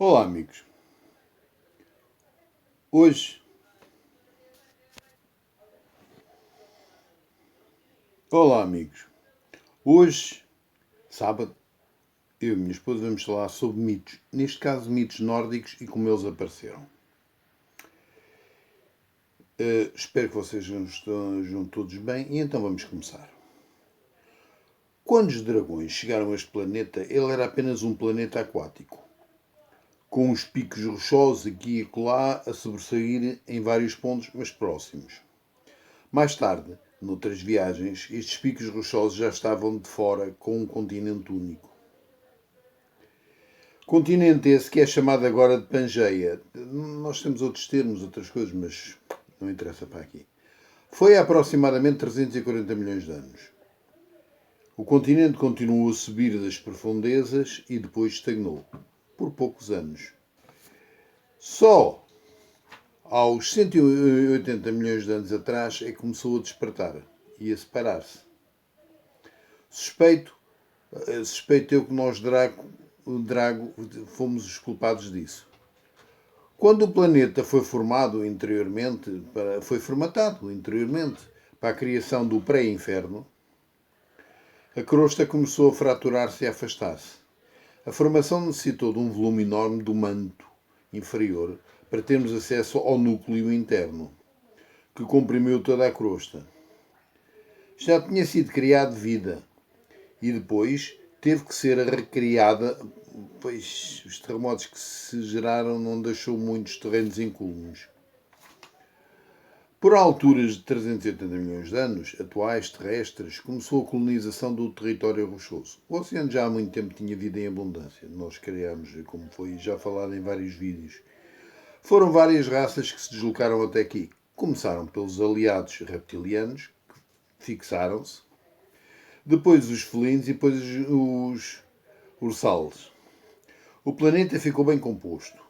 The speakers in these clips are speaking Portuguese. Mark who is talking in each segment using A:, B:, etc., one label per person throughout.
A: Olá, amigos. Hoje, olá, amigos. Hoje, sábado, eu e a minha esposa vamos falar sobre mitos. Neste caso, mitos nórdicos e como eles apareceram. Espero que vocês estejam todos bem e então vamos começar. Quando os dragões chegaram a este planeta, ele era apenas um planeta aquático, com os picos rochosos aqui e acolá a sobressair em vários pontos, mas próximos. Mais tarde, noutras viagens, estes picos rochosos já estavam de fora com um continente único. Continente esse que é chamado agora de Pangeia. Nós temos outros termos, outras coisas, mas não interessa para aqui. Foi há aproximadamente 340 milhões de anos. O continente continuou a subir das profundezas e depois estagnou, por poucos anos. Só aos 180 milhões de anos atrás é que começou a despertar e a separar-se. Suspeito eu que nós, Drago, fomos os culpados disso. Quando o planeta foi formado interiormente, foi formatado interiormente para a criação do pré-inferno, a crosta começou a fraturar-se e a afastar-se. A formação necessitou de um volume enorme do manto inferior para termos acesso ao núcleo interno, que comprimiu toda a crosta. Já tinha sido criada vida e depois teve que ser recriada, pois os terremotos que se geraram não deixou muitos terrenos incólumes. Por alturas de 380 milhões de anos atuais terrestres, começou a colonização do território rochoso. O oceano já há muito tempo tinha vida em abundância. Nós criámos, como foi já falado em vários vídeos. Foram várias raças que se deslocaram até aqui. Começaram pelos aliados reptilianos, que fixaram-se, depois os felinos e depois os ursales. O planeta ficou bem composto.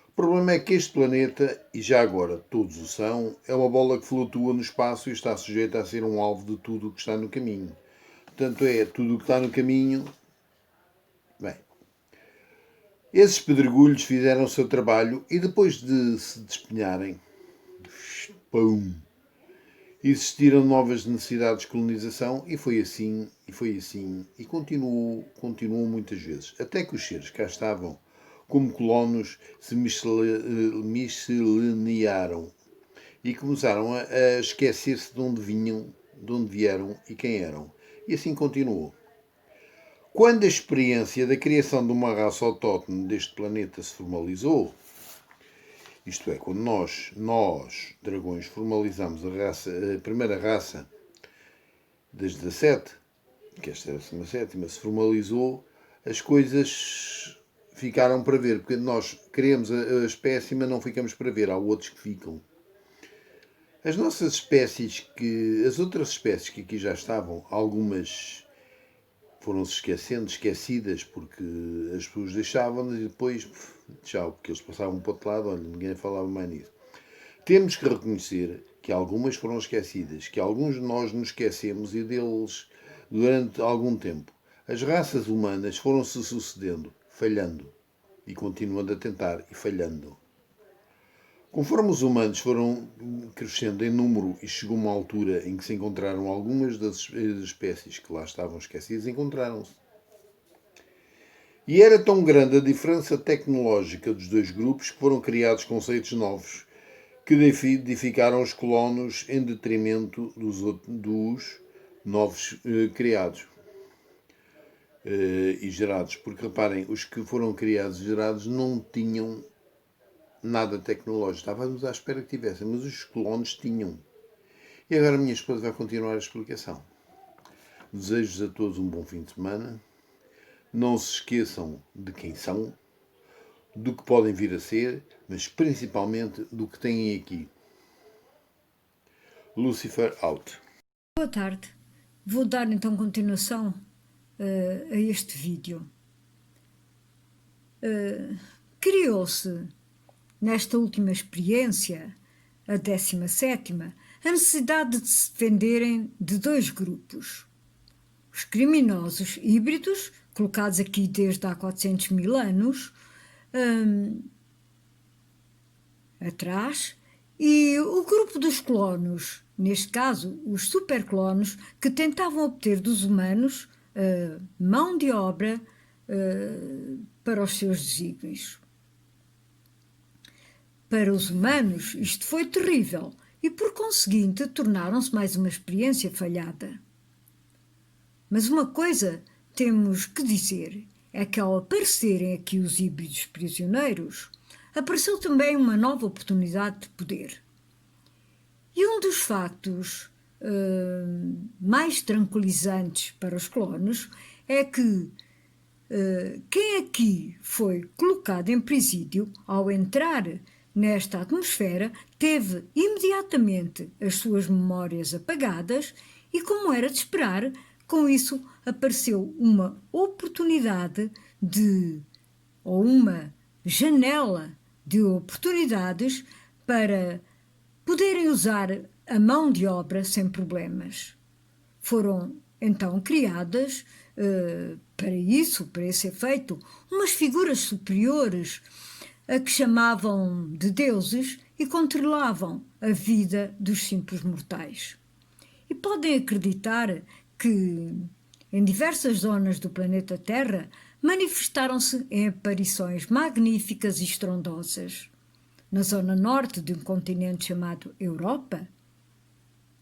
A: O problema é que este planeta, e já agora todos o são, é uma bola que flutua no espaço e está sujeita a ser um alvo de tudo o que está no caminho. Portanto, tudo o que está no caminho. Bem, esses pedregulhos fizeram o seu trabalho e depois de se despenharem, pum, existiram novas necessidades de colonização e foi assim, e continuou muitas vezes. Até que os seres cá estavam como colonos se misceleniaram e começaram a esquecer-se de onde vinham, de onde vieram e quem eram. E assim continuou. Quando a experiência da criação de uma raça autóctone deste planeta se formalizou, isto é, quando nós dragões, formalizamos a primeira raça das 17, que esta é a 17ª, se formalizou, as coisas ficaram para ver, porque nós queremos a espécie, mas não ficamos para ver, há outros que ficam. As nossas espécies, as outras espécies que aqui já estavam, algumas foram-se esquecidas, porque as pessoas deixavam-nas e depois, tchau, porque eles passavam para o outro lado, olha, ninguém falava mais nisso. Temos que reconhecer que algumas foram esquecidas, que alguns de nós nos esquecemos e deles durante algum tempo. As raças humanas foram-se sucedendo, falhando, e continuando a tentar e falhando. Conforme os humanos foram crescendo em número e chegou uma altura em que se encontraram algumas das espécies que lá estavam esquecidas, encontraram-se. E era tão grande a diferença tecnológica dos dois grupos que foram criados conceitos novos, que edificaram os colonos em detrimento dos novos criados e gerados. Porque reparem, os que foram criados e gerados não tinham nada tecnológico. Estávamos à espera que tivessem, mas os colonos tinham. E agora a minha esposa vai continuar a explicação. Desejo-vos a todos um bom fim de semana. Não se esqueçam de quem são, do que podem vir a ser, mas principalmente do que têm aqui. Lucifer out.
B: Boa tarde. Vou dar então continuação a este vídeo. Criou-se nesta última experiência, a 17ª, a necessidade de se defenderem de dois grupos. Os criminosos híbridos, colocados aqui desde há 400 mil anos, atrás, e o grupo dos colonos, neste caso os supercolonos, que tentavam obter dos humanos mão de obra para os seus desígnios. Para os humanos isto foi terrível e, por conseguinte, tornaram-se mais uma experiência falhada. Mas uma coisa temos que dizer é que, ao aparecerem aqui os híbridos prisioneiros, apareceu também uma nova oportunidade de poder. E um dos factos mais tranquilizantes para os colonos é que quem aqui foi colocado em presídio, ao entrar nesta atmosfera, teve imediatamente as suas memórias apagadas e, como era de esperar, com isso apareceu uma oportunidade ou uma janela de oportunidades para poderem usar a mão de obra sem problemas. Foram então criadas, para esse efeito, umas figuras superiores a que chamavam de deuses e controlavam a vida dos simples mortais. E podem acreditar que, em diversas zonas do planeta Terra, manifestaram-se em aparições magníficas e estrondosas. Na zona norte de um continente chamado Europa,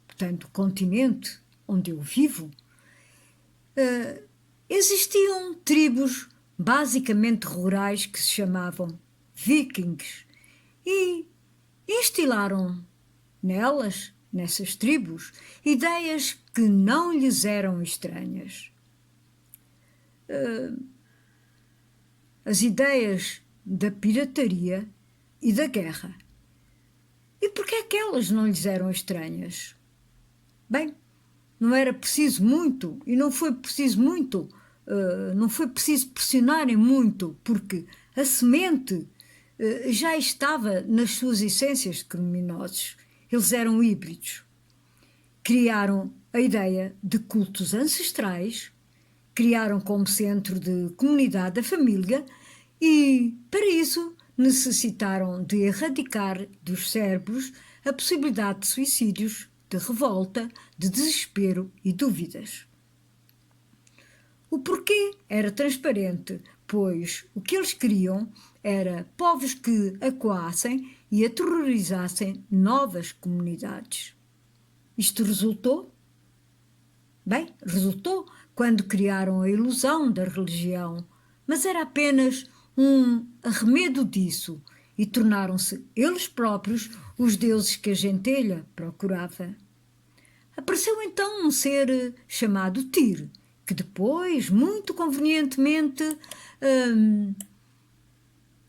B: portanto, o continente onde eu vivo, existiam tribos basicamente rurais que se chamavam vikings e instilaram nessas tribos, ideias que não lhes eram estranhas. As ideias da pirataria e da guerra. E porquê é que elas não lhes eram estranhas? Bem, não era preciso muito, e não foi preciso pressionarem muito, porque a semente já estava nas suas essências de criminosos. Eles eram híbridos. Criaram a ideia de cultos ancestrais, criaram como centro de comunidade a família e, para isso, necessitaram de erradicar dos cérebros a possibilidade de suicídios, de revolta, de desespero e dúvidas. O porquê era transparente, pois o que eles queriam era povos que acuassem e aterrorizassem novas comunidades. Isto resultou? Bem, resultou quando criaram a ilusão da religião, mas era apenas um arremedo disso e tornaram-se eles próprios os deuses que a gentelha procurava. Apareceu então um ser chamado Tyr, que depois, muito convenientemente,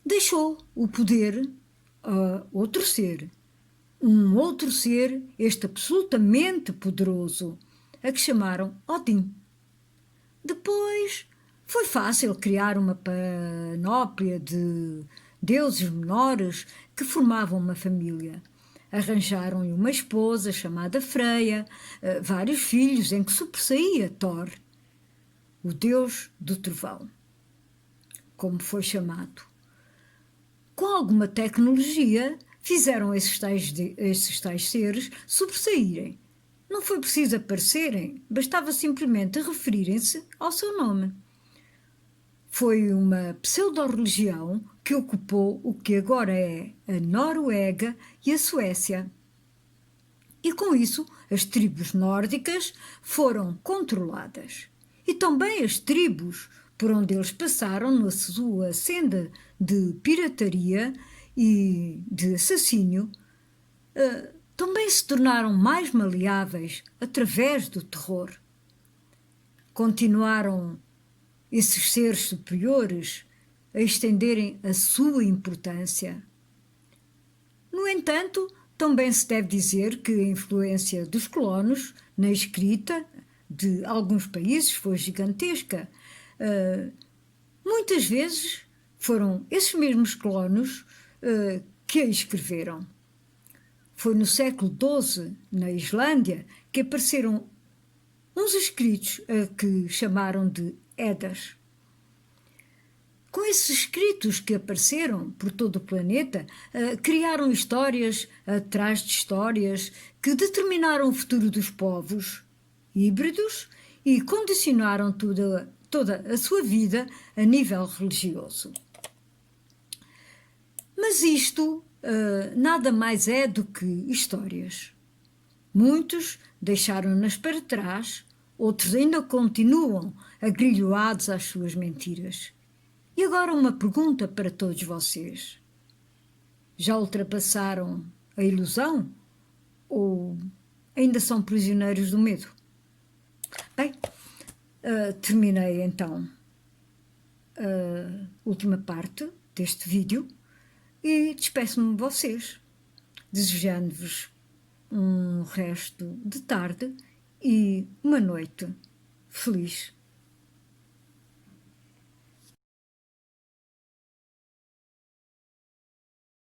B: deixou o poder a outro ser. Um outro ser, este absolutamente poderoso, a que chamaram Odin. Depois foi fácil criar uma panóplia de deuses menores que formavam uma família. Arranjaram-lhe uma esposa chamada Freia, vários filhos em que sobressaía Thor, o deus do trovão, como foi chamado. Com alguma tecnologia, fizeram esses tais seres sobressaírem. Não foi preciso aparecerem, bastava simplesmente referirem-se ao seu nome. Foi uma pseudo-religião que ocupou o que agora é a Noruega e a Suécia. E com isso, as tribos nórdicas foram controladas. E também as tribos por onde eles passaram na sua senda de pirataria e de assassínio, também se tornaram mais maleáveis através do terror. Continuaram esses seres superiores a estenderem a sua importância. No entanto, também se deve dizer que a influência dos colonos na escrita de alguns países foi gigantesca. Muitas vezes foram esses mesmos colonos que a escreveram. Foi no século XII, na Islândia, que apareceram uns escritos que chamaram de Eddas. Com esses escritos que apareceram por todo o planeta, criaram histórias atrás de histórias que determinaram o futuro dos povos híbridos e condicionaram toda a sua vida a nível religioso. Mas isto nada mais é do que histórias. Muitos deixaram-nas para trás, outros ainda continuam agrilhoados às suas mentiras. E agora uma pergunta para todos vocês. Já ultrapassaram a ilusão? Ou ainda são prisioneiros do medo? Bem, terminei então a última parte deste vídeo e despeço-me de vocês, desejando-vos um resto de tarde e uma noite feliz.